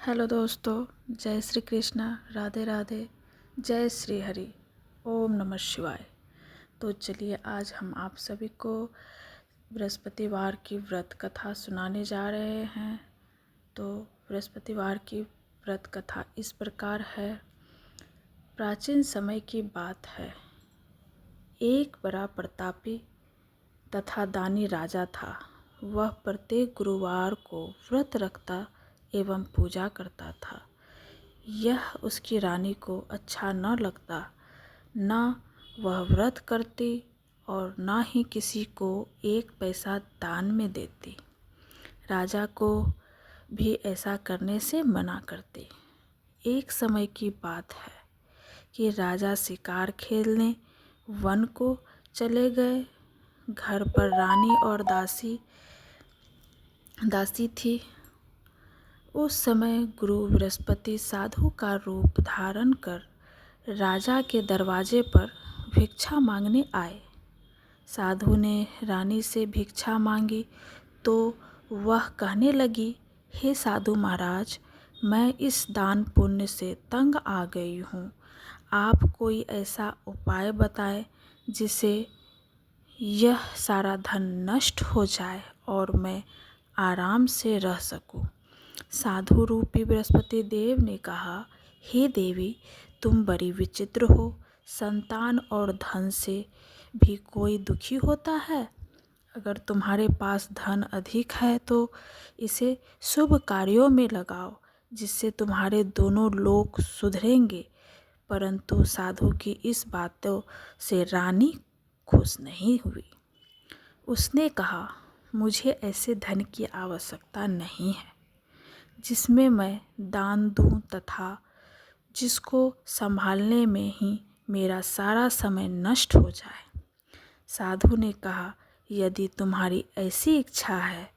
Hello दोस्तों, जय श्री कृष्णा, राधे राधे, जय श्री हरि, ओम नमः शिवाय। तो चलिए आज हम आप सभी को बृहस्पतिवार की व्रत कथा सुनाने जा रहे हैं। तो बृहस्पतिवार की व्रत कथा इस प्रकार है। प्राचीन समय की बात है। एक बड़ा प्रतापी तथा दानी राजा था। वह प्रत्येक गुरुवार को व्रत रखता एवं पूजा करता था। यह उसकी रानी को अच्छा न लगता। न वह व्रत करती और न ही किसी को एक पैसा दान में देती। राजा को भी ऐसा करने से मना करती। एक समय की बात है कि राजा शिकार खेलने वन को चले गए। घर पर रानी और दासी थी। उस समय गुरु बृहस्पति साधु का रूप धारण कर राजा के दरवाजे पर भिक्षा मांगने आए। साधु ने रानी से भिक्षा मांगी तो वह कहने लगी, हे साधु महाराज, मैं इस दान पुण्य से तंग आ गई हूँ। आप कोई ऐसा उपाय बताएं जिससे यह सारा धन नष्ट हो जाए और मैं आराम से रह सकूं। साधु रूपी बृहस्पति देव ने कहा, हे देवी, तुम बड़ी विचित्र हो। संतान और धन से भी कोई दुखी होता है। अगर तुम्हारे पास धन अधिक है तो इसे शुभ कार्यों में लगाओ, जिससे तुम्हारे दोनों लोक सुधरेंगे। परंतु साधु की इस बातों से रानी खुश नहीं हुई। उसने कहा, मुझे ऐसे धन की आवश्यकता नहीं है जिसमें मैं दान दूं तथा जिसको संभालने में ही मेरा सारा समय नष्ट हो जाए। साधु ने कहा, यदि तुम्हारी ऐसी इच्छा है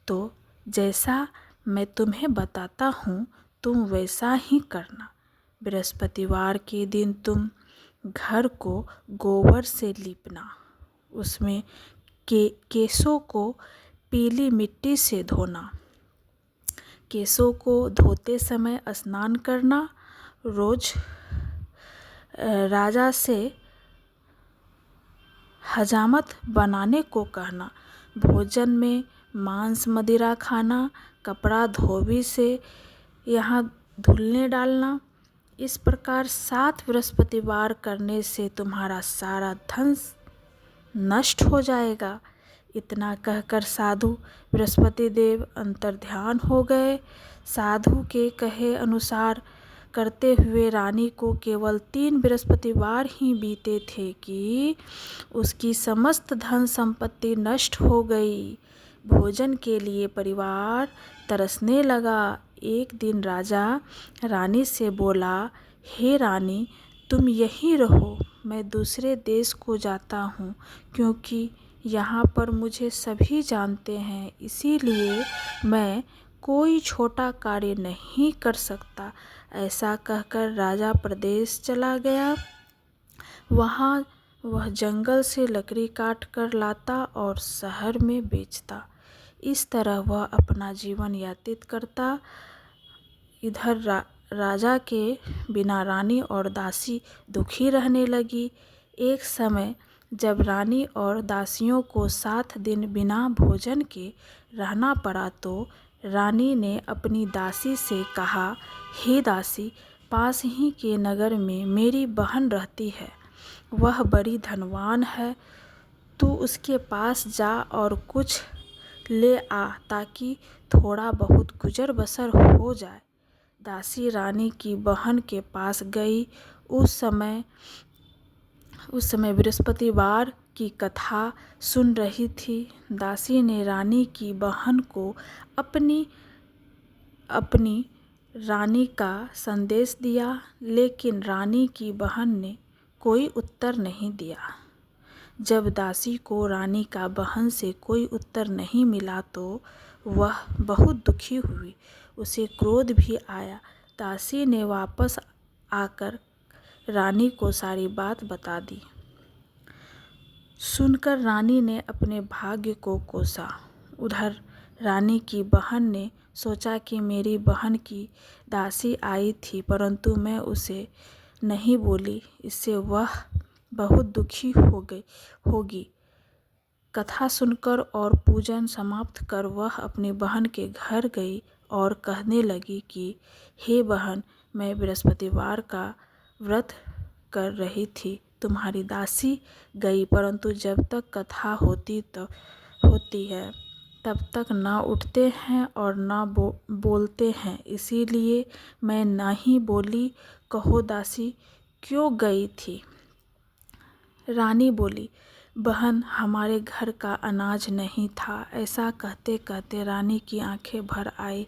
तो जैसा मैं तुम्हें बताता हूँ तुम वैसा ही करना। बृहस्पतिवार के दिन तुम घर को गोबर से लीपना, उसमें केशों को पीली मिट्टी से धोना। केशों को धोते समय स्नान करना। रोज राजा से हजामत बनाने को कहना। भोजन में मांस मदिरा खाना। कपड़ा धोबी से यहाँ धुलने डालना। इस प्रकार 7 बृहस्पतिवार करने से तुम्हारा सारा धन नष्ट हो जाएगा। इतना कहकर साधु बृहस्पति देव अंतर्ध्यान हो गए। साधु के कहे अनुसार करते हुए रानी को केवल 3 बृहस्पतिवार ही बीते थे कि उसकी समस्त धन संपत्ति नष्ट हो गई। भोजन के लिए परिवार तरसने लगा। एक दिन राजा रानी से बोला, हे रानी, तुम यहीं रहो, मैं दूसरे देश को जाता हूँ, क्योंकि यहाँ पर मुझे सभी जानते हैं, इसीलिए मैं कोई छोटा कार्य नहीं कर सकता। ऐसा कहकर राजा प्रदेश चला गया। वहाँ वह जंगल से लकड़ी काट कर लाता और शहर में बेचता। इस तरह वह अपना जीवन व्यतीत करता। इधर राजा के बिना रानी और दासी दुखी रहने लगी। एक समय जब रानी और दासियों को 7 दिन बिना भोजन के रहना पड़ा तो रानी ने अपनी दासी से कहा, हे दासी, पास ही के नगर में मेरी बहन रहती है। वह बड़ी धनवान है। तू उसके पास जा और कुछ ले आ ताकि थोड़ा बहुत गुजर बसर हो जाए। दासी रानी की बहन के पास गई। उस समय बृहस्पतिवार की कथा सुन रही थी। दासी ने रानी की बहन को अपनी रानी का संदेश दिया, लेकिन रानी की बहन ने कोई उत्तर नहीं दिया। जब दासी को रानी का बहन से कोई उत्तर नहीं मिला तो वह बहुत दुखी हुई। उसे क्रोध भी आया। दासी ने वापस आकर रानी को सारी बात बता दी। सुनकर रानी ने अपने भाग्य को कोसा। उधर रानी की बहन ने सोचा कि मेरी बहन की दासी आई थी, परंतु मैं उसे नहीं बोली, इससे वह बहुत दुखी होगी। कथा सुनकर और पूजन समाप्त कर वह अपनी बहन के घर गई और कहने लगी कि हे बहन, मैं बृहस्पतिवार का व्रत कर रही थी, तुम्हारी दासी गई, परंतु जब तक कथा होती है तब तक ना उठते हैं और ना बोलते हैं, इसीलिए मैं नहीं बोली। कहो दासी क्यों गई थी? रानी बोली, बहन, हमारे घर का अनाज नहीं था। ऐसा कहते कहते रानी की आंखें भर आई।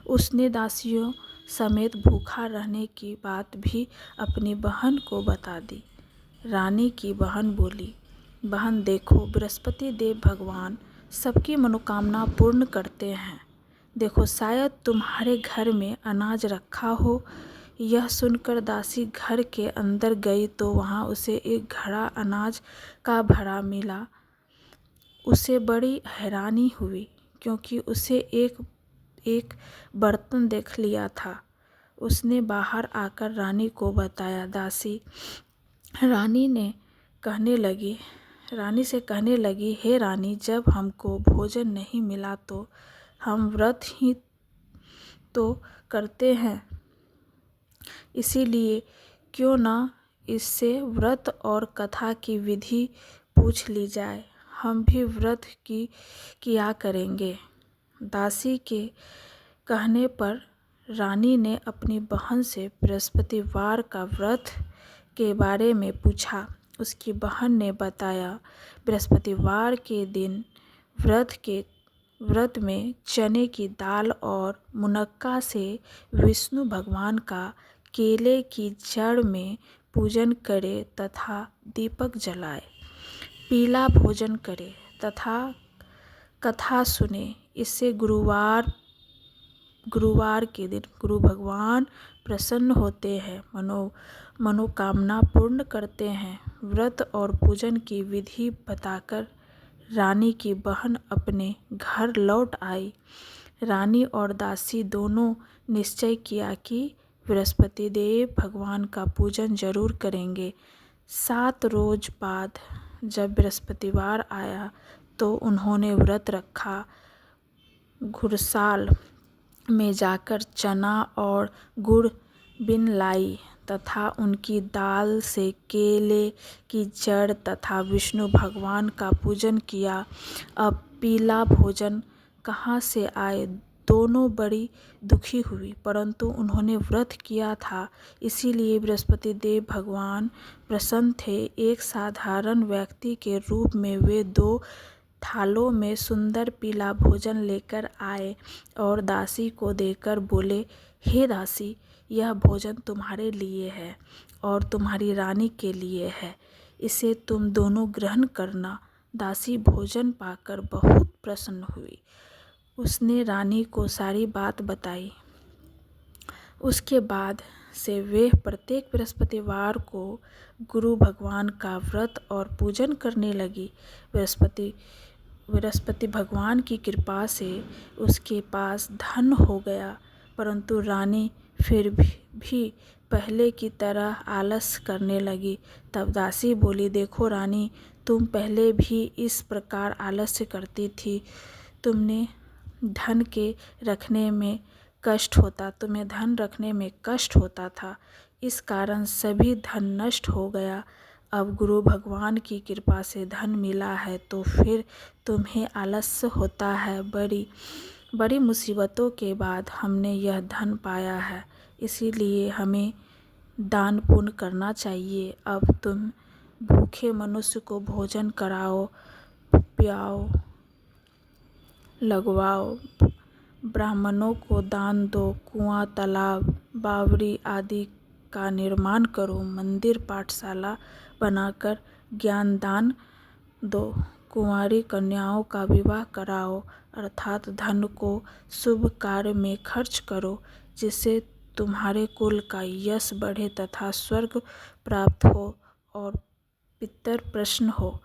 उसने दासियों समेत भूखा रहने की बात भी अपनी बहन को बता दी। रानी की बहन बोली, बहन देखो, बृहस्पति देव भगवान सबकी मनोकामना पूर्ण करते हैं। देखो, शायद तुम्हारे घर में अनाज रखा हो। यह सुनकर दासी घर के अंदर गई तो वहाँ उसे एक घड़ा अनाज का भरा मिला। उसे बड़ी हैरानी हुई, क्योंकि उसे एक बर्तन देख लिया था। उसने बाहर आकर रानी को बताया। दासी रानी से कहने लगी, हे रानी, जब हमको भोजन नहीं मिला तो हम व्रत ही तो करते हैं, इसीलिए क्यों ना इससे व्रत और कथा की विधि पूछ ली जाए। हम भी व्रत किया करेंगे। दासी के कहने पर रानी ने अपनी बहन से बृहस्पतिवार का व्रत के बारे में पूछा। उसकी बहन ने बताया, बृहस्पतिवार के दिन व्रत में चने की दाल और मुनक्का से विष्णु भगवान का केले की जड़ में पूजन करे तथा दीपक जलाए, पीला भोजन करे तथा कथा सुने। इससे गुरुवार के दिन गुरु भगवान प्रसन्न होते हैं, मनोकामना पूर्ण करते हैं। व्रत और पूजन की विधि बताकर रानी की बहन अपने घर लौट आई। रानी और दासी दोनों निश्चय किया कि बृहस्पति देव भगवान का पूजन जरूर करेंगे। 7 रोज बाद जब बृहस्पतिवार आया तो उन्होंने व्रत रखा। घुड़साल में जाकर चना और गुड़ बिन लाई तथा उनकी दाल से केले की जड़ तथा विष्णु भगवान का पूजन किया। अब पीला भोजन कहाँ से आए? दोनों बड़ी दुखी हुई, परंतु उन्होंने व्रत किया था, इसीलिए बृहस्पति देव भगवान प्रसन्न थे। एक साधारण व्यक्ति के रूप में वे 2 थालों में सुंदर पीला भोजन लेकर आए और दासी को देकर बोले, हे दासी, यह भोजन तुम्हारे लिए है और तुम्हारी रानी के लिए है, इसे तुम दोनों ग्रहण करना। दासी भोजन पाकर बहुत प्रसन्न हुई। उसने रानी को सारी बात बताई। उसके बाद से वे प्रत्येक बृहस्पतिवार को गुरु भगवान का व्रत और पूजन करने लगी। बृहस्पति भगवान की कृपा से उसके पास धन हो गया, परंतु रानी फिर भी पहले की तरह आलस करने लगी। तब दासी बोली, देखो रानी, तुम पहले भी इस प्रकार आलस्य करती थी। तुम्हें धन रखने में कष्ट होता था, इस कारण सभी धन नष्ट हो गया। अब गुरु भगवान की कृपा से धन मिला है तो फिर तुम्हें आलस्य होता है। बड़ी मुसीबतों के बाद हमने यह धन पाया है, इसीलिए हमें दान पुण्य करना चाहिए। अब तुम भूखे मनुष्य को भोजन कराओ, पियाओ, लगवाओ, ब्राह्मणों को दान दो, कुआं, तालाब, बावड़ी आदि का निर्माण करो, मंदिर, पाठशाला बनाकर ज्ञान दान दो, कुंवारी कन्याओं का विवाह कराओ, अर्थात धन को शुभ कार्य में खर्च करो, जिससे तुम्हारे कुल का यश बढ़े तथा स्वर्ग प्राप्त हो और पितर प्रसन्न हो।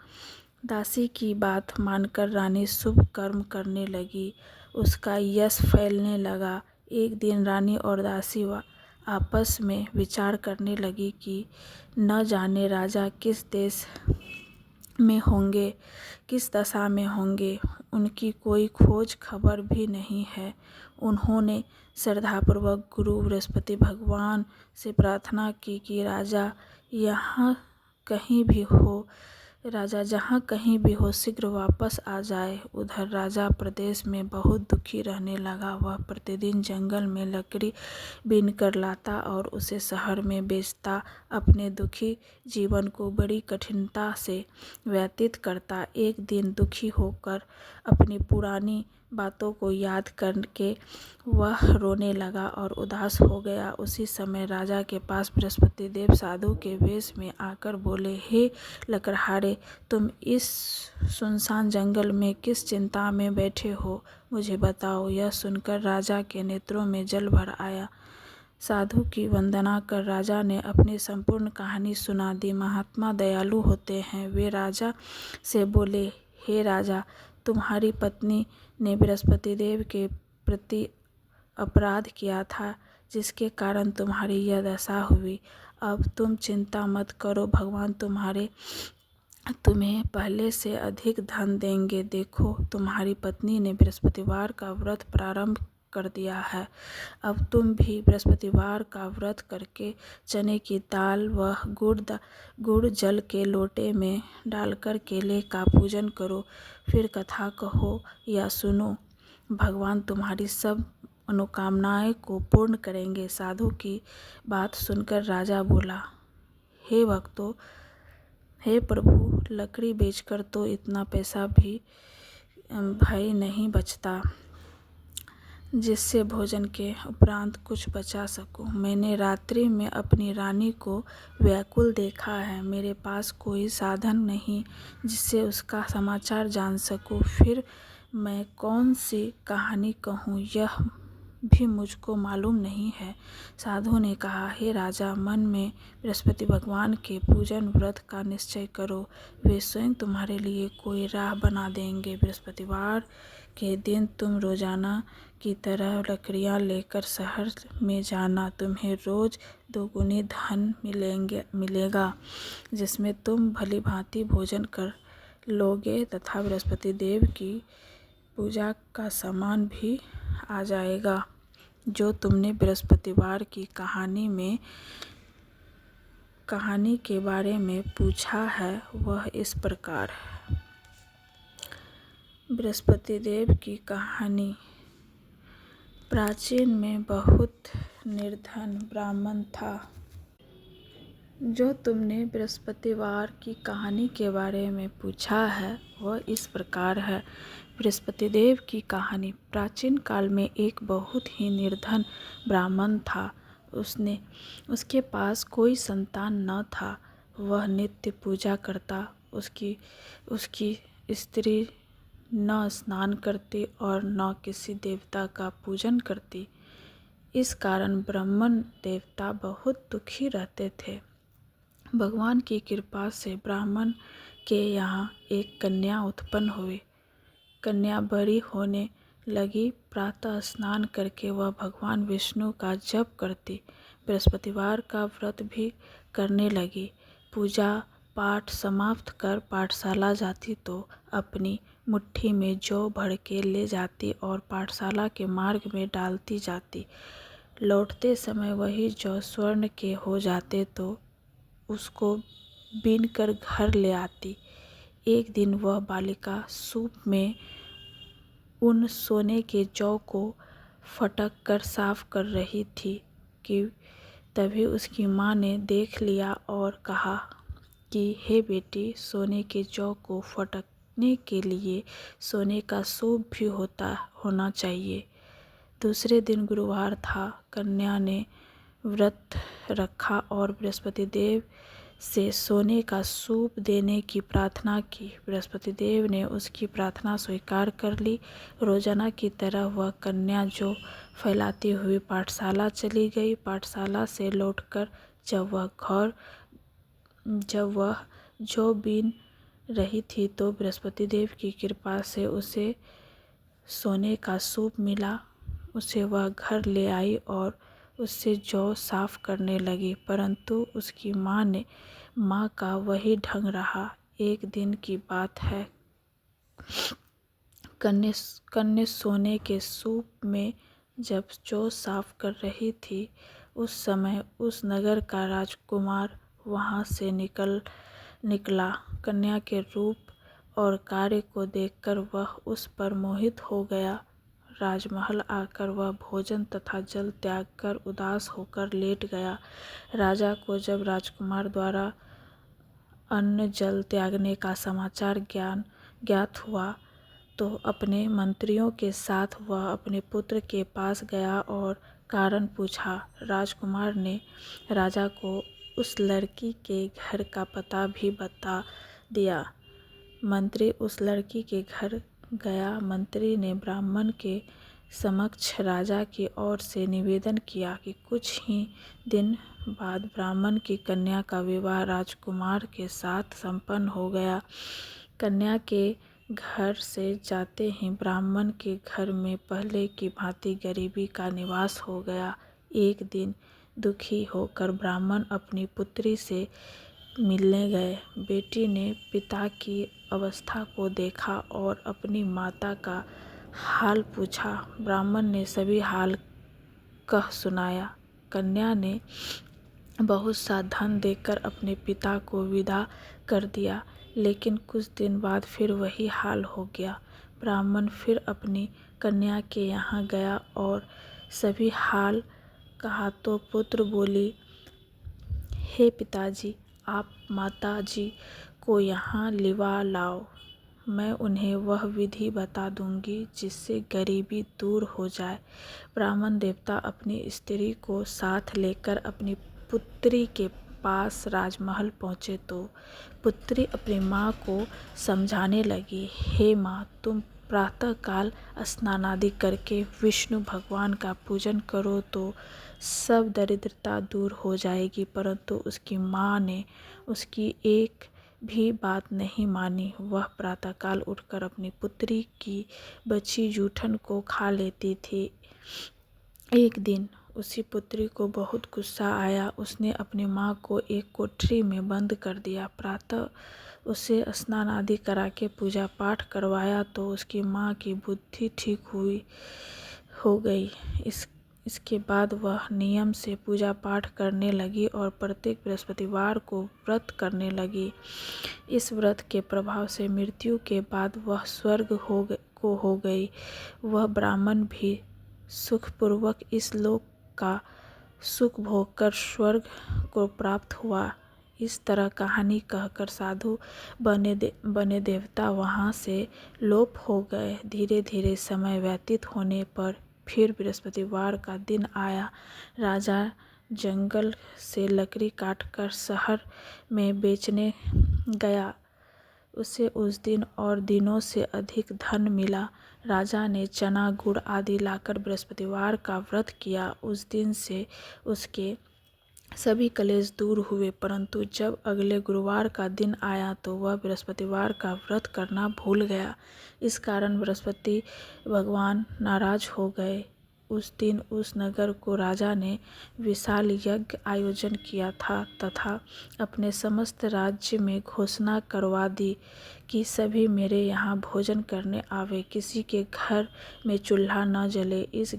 दासी की बात मानकर रानी शुभ कर्म करने लगी। उसका यश फैलने लगा। एक दिन रानी और दासी आपस में विचार करने लगी कि न जाने राजा किस देश में होंगे, किस दशा में होंगे, उनकी कोई खोज खबर भी नहीं है। उन्होंने श्रद्धापूर्वक गुरु बृहस्पति भगवान से प्रार्थना की कि राजा जहाँ कहीं भी हो शीघ्र वापस आ जाए। उधर राजा प्रदेश में बहुत दुखी रहने लगा। वह प्रतिदिन जंगल में लकड़ी बीन कर लाता और उसे शहर में बेचता। अपने दुखी जीवन को बड़ी कठिनता से व्यतीत करता। एक दिन दुखी होकर अपनी पुरानी बातों को याद करके वह रोने लगा और उदास हो गया। उसी समय राजा के पास बृहस्पति देव साधु के वेश में आकर बोले, हे लकड़हारे, तुम इस सुनसान जंगल में किस चिंता में बैठे हो, मुझे बताओ। यह सुनकर राजा के नेत्रों में जल भर आया। साधु की वंदना कर राजा ने अपनी संपूर्ण कहानी सुना दी। महात्मा दयालु होते हैं। वे राजा से बोले, हे राजा, तुम्हारी पत्नी ने बृहस्पति देव के प्रति अपराध किया था, जिसके कारण तुम्हारी यह दशा हुई। अब तुम चिंता मत करो, भगवान तुम्हें पहले से अधिक धन देंगे। देखो, तुम्हारी पत्नी ने बृहस्पतिवार का व्रत प्रारंभ कर दिया है। अब तुम भी बृहस्पतिवार का व्रत करके चने की दाल व गुड़ जल के लोटे में डालकर केले का पूजन करो। फिर कथा कहो या सुनो, भगवान तुम्हारी सब मनोकामनाएं को पूर्ण करेंगे। साधु की बात सुनकर राजा बोला, हे भक्तों, हे प्रभु, लकड़ी बेचकर तो इतना पैसा भी भाई नहीं बचता जिससे भोजन के उपरांत कुछ बचा सकूं। मैंने रात्रि में अपनी रानी को व्याकुल देखा है। मेरे पास कोई साधन नहीं जिससे उसका समाचार जान सकूं। फिर मैं कौन सी कहानी कहूँ, यह भी मुझको मालूम नहीं है। साधु ने कहा, हे राजा, मन में बृहस्पति भगवान के पूजन व्रत का निश्चय करो। वे स्वयं तुम्हारे लिए कोई राह बना देंगे। बृहस्पतिवार के दिन तुम रोजाना की तरह लकड़ियाँ लेकर शहर में जाना। तुम्हें रोज दोगुनी धन मिलेगा, जिसमें तुम भली भांति भोजन कर लोगे तथा बृहस्पति देव की पूजा का सामान भी आ जाएगा। जो तुमने बृहस्पतिवार की कहानी के बारे में पूछा है, वह इस प्रकार है। बृहस्पति देव की कहानी। प्राचीन में बहुत निर्धन ब्राह्मण था। जो तुमने बृहस्पतिवार की कहानी के बारे में पूछा है, वह इस प्रकार है। बृहस्पति देव की कहानी। प्राचीन काल में एक बहुत ही निर्धन ब्राह्मण था। उसके पास कोई संतान न था। वह नित्य पूजा करता। उसकी स्त्री न स्नान करती और न किसी देवता का पूजन करती। इस कारण ब्राह्मण देवता बहुत दुखी रहते थे। भगवान की कृपा से ब्राह्मण के यहाँ एक कन्या उत्पन्न हुई। कन्या बड़ी होने लगी। प्रातः स्नान करके वह भगवान विष्णु का जप करती। बृहस्पतिवार का व्रत भी करने लगी। पूजा पाठ समाप्त कर पाठशाला जाती तो अपनी मुट्ठी में जौ भर के ले जाती और पाठशाला के मार्ग में डालती जाती। लौटते समय वही जौ स्वर्ण के हो जाते तो उसको बीन कर घर ले आती। एक दिन वह बालिका सूप में उन सोने के जौ को फटक कर साफ कर रही थी कि तभी उसकी माँ ने देख लिया और कहा कि हे बेटी, सोने के जौ को फटकने के लिए सोने का सूप भी होना चाहिए। दूसरे दिन गुरुवार था। कन्या ने व्रत रखा और बृहस्पति देव से सोने का सूप देने की प्रार्थना की। बृहस्पति देव ने उसकी प्रार्थना स्वीकार कर ली। रोजाना की तरह वह कन्या जौ फैलाती हुई पाठशाला चली गई। पाठशाला से लौटकर जब वह जौ बीन रही थी तो बृहस्पति देव की कृपा से उसे सोने का सूप मिला। उसे वह घर ले आई और उससे जौ साफ करने लगी, परंतु उसकी माँ का वही ढंग रहा। एक दिन की बात है, कन्या सोने के सूप में जब जौ साफ कर रही थी, उस समय उस नगर का राजकुमार वहाँ से निकला। कन्या के रूप और कार्य को देखकर वह उस पर मोहित हो गया। राजमहल आकर वह भोजन तथा जल त्याग कर उदास होकर लेट गया। राजा को जब राजकुमार द्वारा अन्न जल त्यागने का समाचार ज्ञात हुआ तो अपने मंत्रियों के साथ वह अपने पुत्र के पास गया और कारण पूछा। राजकुमार ने राजा को उस लड़की के घर का पता भी बता दिया। मंत्री उस लड़की के घर गया। मंत्री ने ब्राह्मण के समक्ष राजा की ओर से निवेदन किया कि कुछ ही दिन बाद ब्राह्मण की कन्या का विवाह राजकुमार के साथ संपन्न हो गया। कन्या के घर से जाते ही ब्राह्मण के घर में पहले की भांति गरीबी का निवास हो गया। एक दिन दुखी होकर ब्राह्मण अपनी पुत्री से मिलने गए। बेटी ने पिता की अवस्था को देखा और अपनी माता का हाल पूछा। ब्राह्मण ने सभी हाल कह सुनाया। कन्या ने बहुत सा धन देकर अपने पिता को विदा कर दिया, लेकिन कुछ दिन बाद फिर वही हाल हो गया। ब्राह्मण फिर अपनी कन्या के यहाँ गया और सभी हाल कहा तो पुत्र बोली, हे पिताजी, आप माता जी को यहाँ लिवा लाओ। मैं उन्हें वह विधि बता दूंगी जिससे गरीबी दूर हो जाए। ब्राह्मण देवता अपनी स्त्री को साथ लेकर अपनी पुत्री के पास राजमहल पहुँचे तो पुत्री अपनी माँ को समझाने लगी, हे माँ, तुम प्रातःकाल स्नान आदि करके विष्णु भगवान का पूजन करो तो सब दरिद्रता दूर हो जाएगी। परंतु उसकी माँ ने उसकी एक भी बात नहीं मानी। वह प्रातःकाल उठकर अपनी पुत्री की बची जूठन को खा लेती थी। एक दिन उसी पुत्री को बहुत गुस्सा आया। उसने अपनी माँ को एक कोठरी में बंद कर दिया। प्रातः उसे स्नान आदि करा के पूजा पाठ करवाया तो उसकी माँ की बुद्धि ठीक हो गई। इसके बाद वह नियम से पूजा पाठ करने लगी और प्रत्येक बृहस्पतिवार को व्रत करने लगी। इस व्रत के प्रभाव से मृत्यु के बाद वह स्वर्ग को हो गई। वह ब्राह्मण भी सुखपूर्वक इस लोक का सुख भोगकर स्वर्ग को प्राप्त हुआ। इस तरह कहानी कहकर साधु बने देवता वहाँ से लोप हो गए। धीरे धीरे समय व्यतीत होने पर फिर बृहस्पतिवार का दिन आया। राजा जंगल से लकड़ी काटकर शहर में बेचने गया। उसे उस दिन और दिनों से अधिक धन मिला। राजा ने चना गुड़ आदि लाकर बृहस्पतिवार का व्रत किया। उस दिन से उसके सभी कलेश दूर हुए, परंतु जब अगले गुरुवार का दिन आया तो वह बृहस्पतिवार का व्रत करना भूल गया। इस कारण बृहस्पति भगवान नाराज हो गए। उस दिन उस नगर को राजा ने विशाल यज्ञ आयोजन किया था तथा अपने समस्त राज्य में घोषणा करवा दी कि सभी मेरे यहाँ भोजन करने आवे, किसी के घर में चूल्हा न जले। इस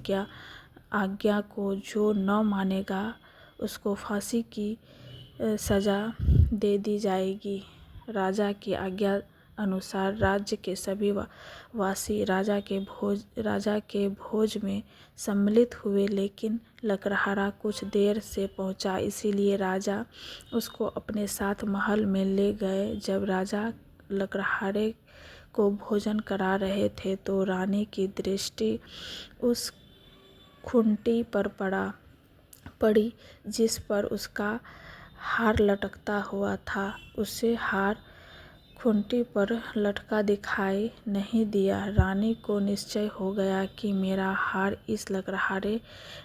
आज्ञा को जो न मानेगा उसको फांसी की सजा दे दी जाएगी। राजा की आज्ञा अनुसार राज्य के सभी वासी राजा के भोज में सम्मिलित हुए, लेकिन लकड़हारा कुछ देर से पहुंचा, इसीलिए राजा उसको अपने साथ महल में ले गए। जब राजा लकड़हारे को भोजन करा रहे थे तो रानी की दृष्टि उस खूंटी पर पड़ी जिस पर उसका हार लटकता हुआ था। उसे हार खूंटी पर लटका दिखाई नहीं दिया। रानी को निश्चय हो गया कि मेरा हार इस लकड़हारे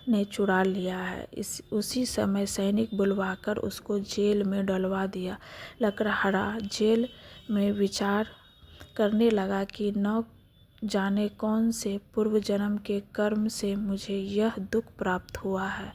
ने चुरा लिया है। उसी समय सैनिक बुलवाकर उसको जेल में डलवा दिया। लकड़हारा जेल में विचार करने लगा कि न जाने कौन से पूर्व जन्म के कर्म से मुझे यह दुख प्राप्त हुआ है।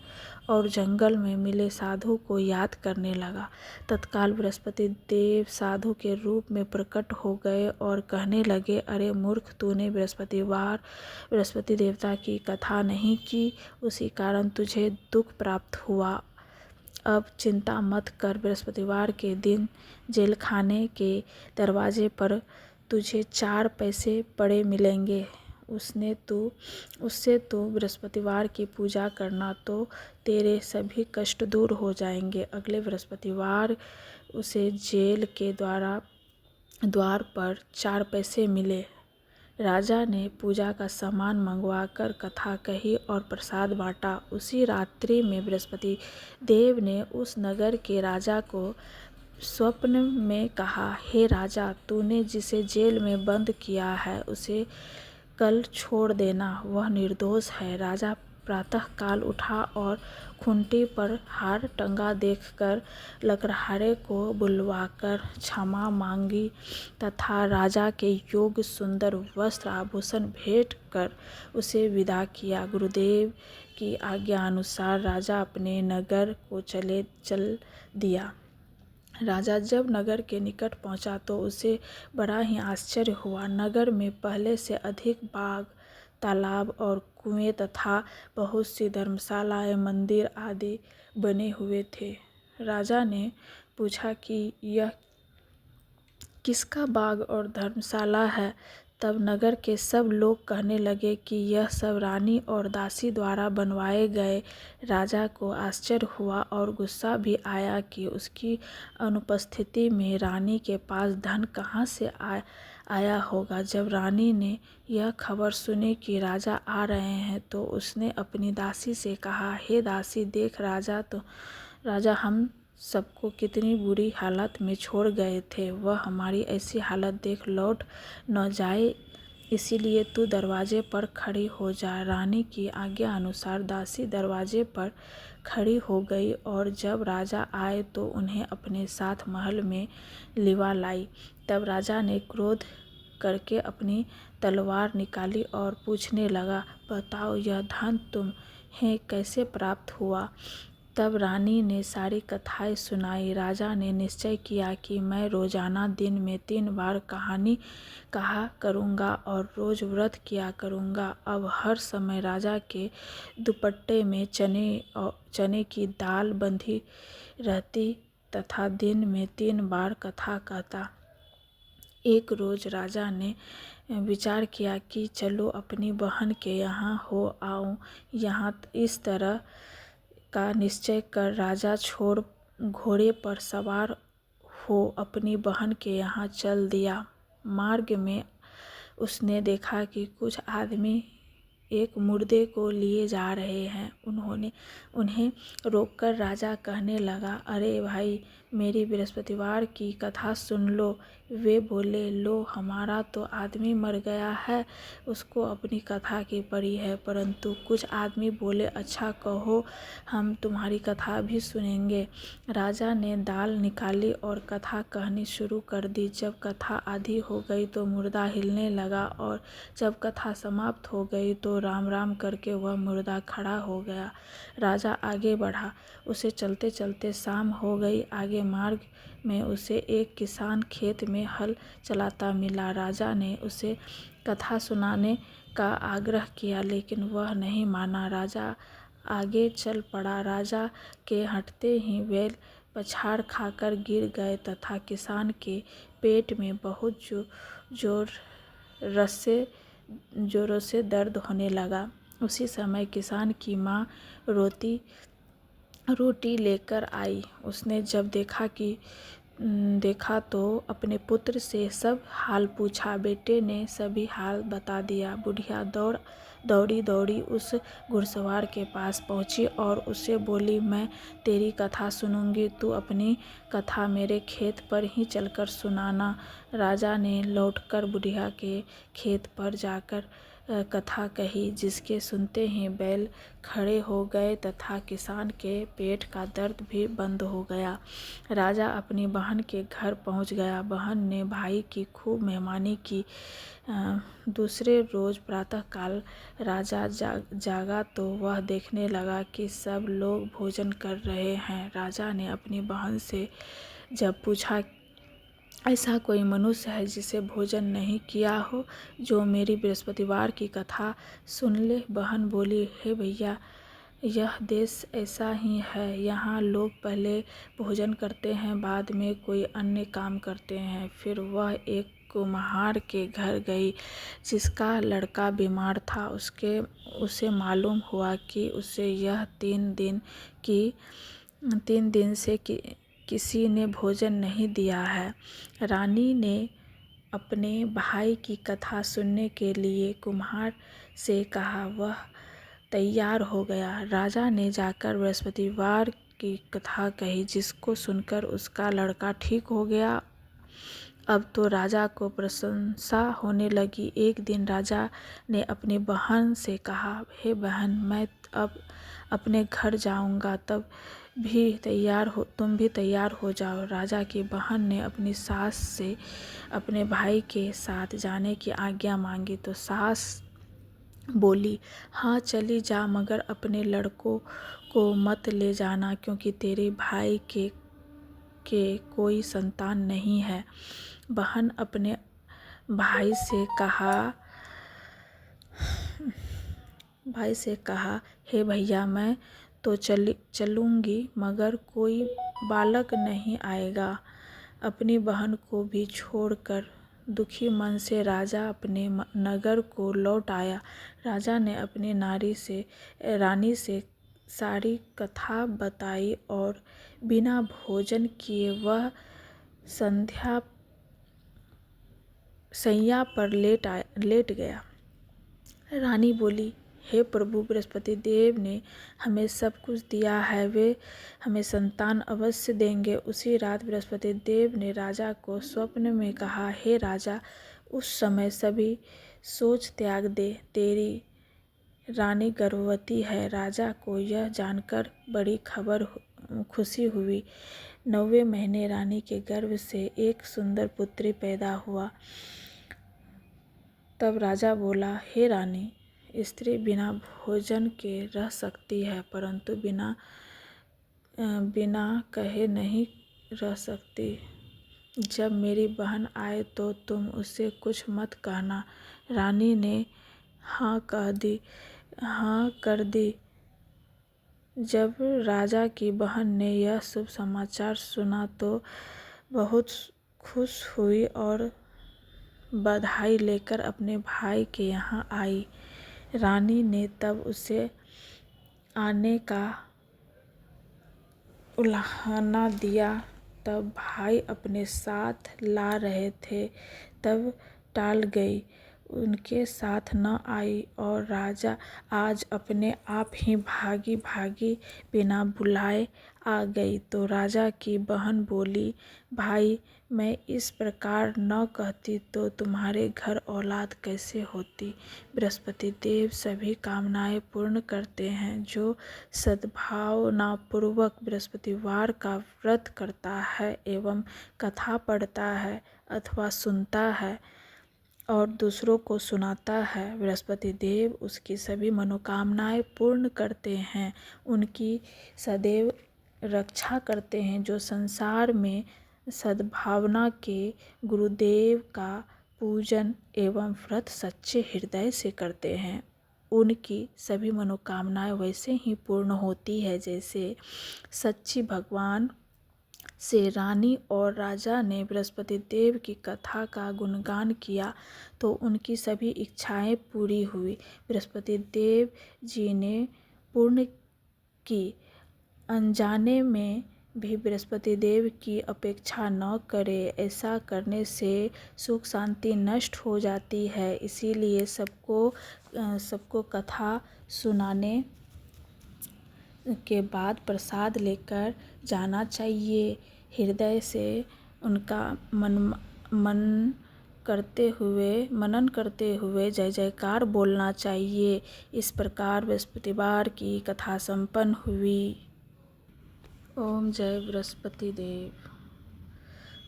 और जंगल में मिले साधु को याद करने लगा। तत्काल बृहस्पति देव साधु के रूप में प्रकट हो गए और कहने लगे, अरे मूर्ख, तूने बृहस्पति देवता की कथा नहीं की, उसी कारण तुझे दुख प्राप्त हुआ। अब चिंता मत कर, बृहस्पतिवार के दिन जेलखाने के दरवाजे पर तुझे 4 पैसे पड़े मिलेंगे। उससे तू बृहस्पतिवार की पूजा करना तो तेरे सभी कष्ट दूर हो जाएंगे। अगले बृहस्पतिवार उसे जेल के द्वार पर 4 पैसे मिले। राजा ने पूजा का सामान मंगवाकर कथा कही और प्रसाद बांटा। उसी रात्रि में बृहस्पति देव ने उस नगर के राजा को स्वप्न में कहा, हे राजा, तूने जिसे जेल में बंद किया है उसे कल छोड़ देना, वह निर्दोष है। राजा प्रातःकाल उठा और खूंटी पर हार टंगा देखकर लकड़हारे को बुलवाकर क्षमा मांगी तथा राजा के योग्य सुंदर वस्त्र आभूषण भेंट कर उसे विदा किया। गुरुदेव की आज्ञा अनुसार राजा अपने नगर को चल दिया। राजा जब नगर के निकट पहुंचा तो उसे बड़ा ही आश्चर्य हुआ। नगर में पहले से अधिक बाग, तालाब और कुएं तथा बहुत सी धर्मशालाएं, मंदिर आदि बने हुए थे। राजा ने पूछा कि यह किसका बाग और धर्मशाला है? तब नगर के सब लोग कहने लगे कि यह सब रानी और दासी द्वारा बनवाए गए। राजा को आश्चर्य हुआ और गुस्सा भी आया कि उसकी अनुपस्थिति में रानी के पास धन कहाँ से आया होगा। जब रानी ने यह खबर सुनी कि राजा आ रहे हैं तो उसने अपनी दासी से कहा, हे दासी, देख, राजा हम सबको कितनी बुरी हालत में छोड़ गए थे। वह हमारी ऐसी हालत देख लौट न जाए, इसीलिए तू दरवाजे पर खड़ी हो जा। रानी की आज्ञा अनुसार दासी दरवाजे पर खड़ी हो गई और जब राजा आए तो उन्हें अपने साथ महल में लिवा लाई। तब राजा ने क्रोध करके अपनी तलवार निकाली और पूछने लगा, बताओ, यह धन तुम्हें कैसे प्राप्त हुआ? तब रानी ने सारी कथाएं सुनाई। राजा ने निश्चय किया कि मैं रोजाना दिन में 3 बार कहानी कहा करूँगा और रोज व्रत किया करूँगा। अब हर समय राजा के दुपट्टे में चने की दाल बंधी रहती तथा दिन में 3 बार कथा कहता। एक रोज राजा ने विचार किया कि चलो अपनी बहन के यहाँ हो आऊँ। यहाँ इस तरह का निश्चय कर राजा छोड़ घोड़े पर सवार हो अपनी बहन के यहाँ चल दिया। मार्ग में उसने देखा कि कुछ आदमी एक मुर्दे को लिए जा रहे हैं। उन्हें रोककर राजा कहने लगा, अरे भाई, मेरी बृहस्पतिवार की कथा सुन लो। वे बोले, लो, हमारा तो आदमी मर गया है, उसको अपनी कथा की पड़ी है। परंतु कुछ आदमी बोले, अच्छा, कहो, हम तुम्हारी कथा भी सुनेंगे। राजा ने दाल निकाली और कथा कहनी शुरू कर दी। जब कथा आधी हो गई तो मुर्दा हिलने लगा और जब कथा समाप्त हो गई तो राम राम करके वह मुर्दा खड़ा हो गया। राजा आगे बढ़ा। उसे चलते चलते शाम हो गई। आगे मार्ग में उसे एक किसान खेत में हल चलाता मिला। राजा ने उसे कथा सुनाने का आग्रह किया लेकिन वह नहीं माना। राजा आगे चल पड़ा। राजा के हटते ही बैल पछाड़ खाकर गिर गए तथा किसान के पेट में बहुत जोरों से दर्द होने लगा। उसी समय किसान की माँ रोटी लेकर आई। उसने जब देखा तो अपने पुत्र से सब हाल पूछा। बेटे ने सभी हाल बता दिया। बुढ़िया दौड़ी उस घुड़सवार के पास पहुंची और उससे बोली, मैं तेरी कथा सुनूंगी, तू अपनी कथा मेरे खेत पर ही चलकर सुनाना। राजा ने लौटकर बुढ़िया के खेत पर जाकर कथा कही, जिसके सुनते ही बैल खड़े हो गए तथा किसान के पेट का दर्द भी बंद हो गया। राजा अपनी बहन के घर पहुंच गया। बहन ने भाई की खूब मेहमानी की। दूसरे रोज प्रातःकाल राजा जागा तो वह देखने लगा कि सब लोग भोजन कर रहे हैं। राजा ने अपनी बहन से जब पूछा, ऐसा कोई मनुष्य है जिसे भोजन नहीं किया हो, जो मेरी बृहस्पतिवार की कथा सुन ले? बहन बोली, हे भैया, यह देश ऐसा ही है। यहाँ लोग पहले भोजन करते हैं, बाद में कोई अन्य काम करते हैं। फिर वह एक कुम्हार के घर गई जिसका लड़का बीमार था। उसे मालूम हुआ कि उसे यह 3 दिन से किसी ने भोजन नहीं दिया है। रानी ने अपने भाई की कथा सुनने के लिए कुम्हार से कहा। वह तैयार हो गया। राजा ने जाकर बृहस्पतिवार की कथा कही, जिसको सुनकर उसका लड़का ठीक हो गया। अब तो राजा को प्रशंसा होने लगी। एक दिन राजा ने अपनी बहन से कहा, हे बहन, मैं अब अपने घर जाऊंगा, तुम भी तैयार हो जाओ। राजा की बहन ने अपनी सास से अपने भाई के साथ जाने की आज्ञा मांगी तो सास बोली, हाँ चली जा, मगर अपने लड़कों को मत ले जाना, क्योंकि तेरे भाई के कोई संतान नहीं है। बहन अपने भाई से कहा, हे भैया, मैं तो चलूँगी, मगर कोई बालक नहीं आएगा। अपनी बहन को भी छोड़कर दुखी मन से राजा अपने नगर को लौट आया। राजा ने अपनी रानी से सारी कथा बताई और बिना भोजन किए वह सैया पर लेट गया। रानी बोली, हे प्रभु, बृहस्पति देव ने हमें सब कुछ दिया है, वे हमें संतान अवश्य देंगे। उसी रात बृहस्पति देव ने राजा को स्वप्न में कहा, हे राजा, उस समय सभी सोच त्याग दे, तेरी रानी गर्भवती है। राजा को यह जानकर बड़ी खुशी हुई। 9वें महीने रानी के गर्भ से एक सुंदर पुत्री पैदा हुआ। तब राजा बोला, हे रानी, स्त्री बिना भोजन के रह सकती है, परंतु बिना कहे नहीं रह सकती। जब मेरी बहन आए तो तुम उसे कुछ मत कहना। रानी ने हाँ कर दी। जब राजा की बहन ने यह शुभ समाचार सुना तो बहुत खुश हुई और बधाई लेकर अपने भाई के यहाँ आई। रानी ने तब उसे आने का उलाहना दिया। तब भाई अपने साथ ला रहे थे, तब टाल गई, उनके साथ न आई और राजा आज अपने आप ही भागी बिना बुलाए आ गई। तो राजा की बहन बोली, भाई, मैं इस प्रकार न कहती तो तुम्हारे घर औलाद कैसे होती? बृहस्पति देव सभी कामनाएं पूर्ण करते हैं। जो सद्भावनापूर्वक बृहस्पतिवार का व्रत करता है एवं कथा पढ़ता है अथवा सुनता है और दूसरों को सुनाता है, बृहस्पति देव उसकी सभी मनोकामनाएं पूर्ण करते हैं, उनकी सदैव रक्षा करते हैं। जो संसार में सद्भावना के गुरुदेव का पूजन एवं व्रत सच्चे हृदय से करते हैं, उनकी सभी मनोकामनाएं वैसे ही पूर्ण होती है जैसे सच्ची भगवान से रानी और राजा ने बृहस्पति देव की कथा का गुणगान किया तो उनकी सभी इच्छाएं पूरी हुई। बृहस्पति देव जी ने पूर्ण की। अनजाने में भी बृहस्पति देव की अपेक्षा न करें, ऐसा करने से सुख शांति नष्ट हो जाती है। इसीलिए सबको कथा सुनाने के बाद प्रसाद लेकर जाना चाहिए। हृदय से उनका मन करते हुए मनन करते हुए जय जयकार बोलना चाहिए। इस प्रकार बृहस्पतिवार की कथा संपन्न हुई। ओम जय बृहस्पति देव।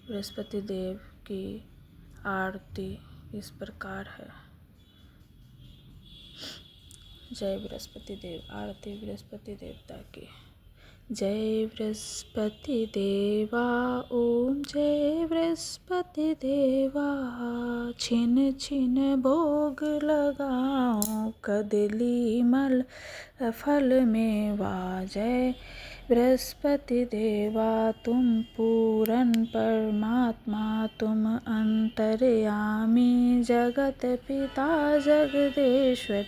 बृहस्पति देव की आरती इस प्रकार है। जय बृहस्पति देव। आरती बृहस्पति देवता की। जय बृहस्पति देवा ओम जय बृहस्पति देवा, छिन छिन भोग लगाओ कदली मल फल मेवा। जय बृहस्पति देवा तुम पूरन परमात्मा, तुम अंतर्यामी जगत पिता जगदेश्वर,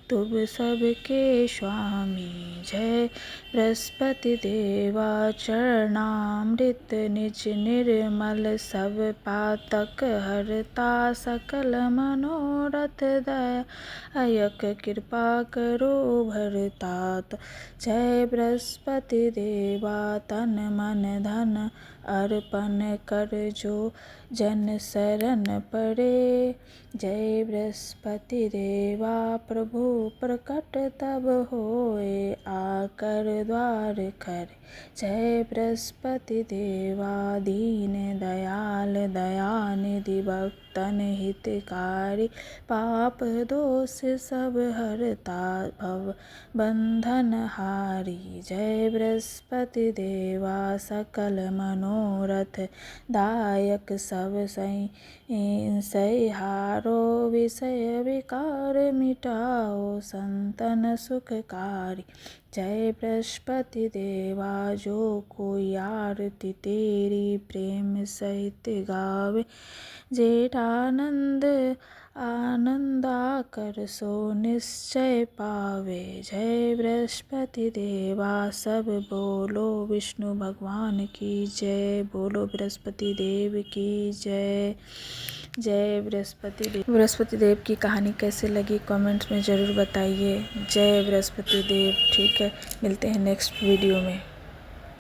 तुम सबके स्वामी। जय बृहस्पति देवा चरणामृत निज निर्मल, सब पातक हरता सकल मनोरथ, दयायक कृपा करो भरतात। जय बृहस्पति देवा तन मन धन अर्पण कर, जो जन शरण पड़े। जय बृहस्पति देवा प्रभु प्रकट तब होए, आकर द्वार खरे। जय बृहस्पति देवा दीन दयाल दयानिधि, भक्तन हितकारी, पाप दोष सब हरता, भव बंधन हारी। जय बृहस्पति देवा सकल मनोरथ दायक, सब सहिहारो, विषय विकार मिटाओ संतन सुखकारी। जय बृहस्पति देवा जो कोई आरती तेरी प्रेम सहित गावे, जेठानंद आनंदा कर सो निश्चय पावे। जय बृहस्पति देवा सब बोलो विष्णु भगवान की जय, बोलो बृहस्पति देव की जय। जय बृहस्पति देव। बृहस्पति देव की कहानी कैसे लगी कमेंट्स में ज़रूर बताइए। जय बृहस्पति देव। ठीक है, मिलते हैं नेक्स्ट वीडियो में।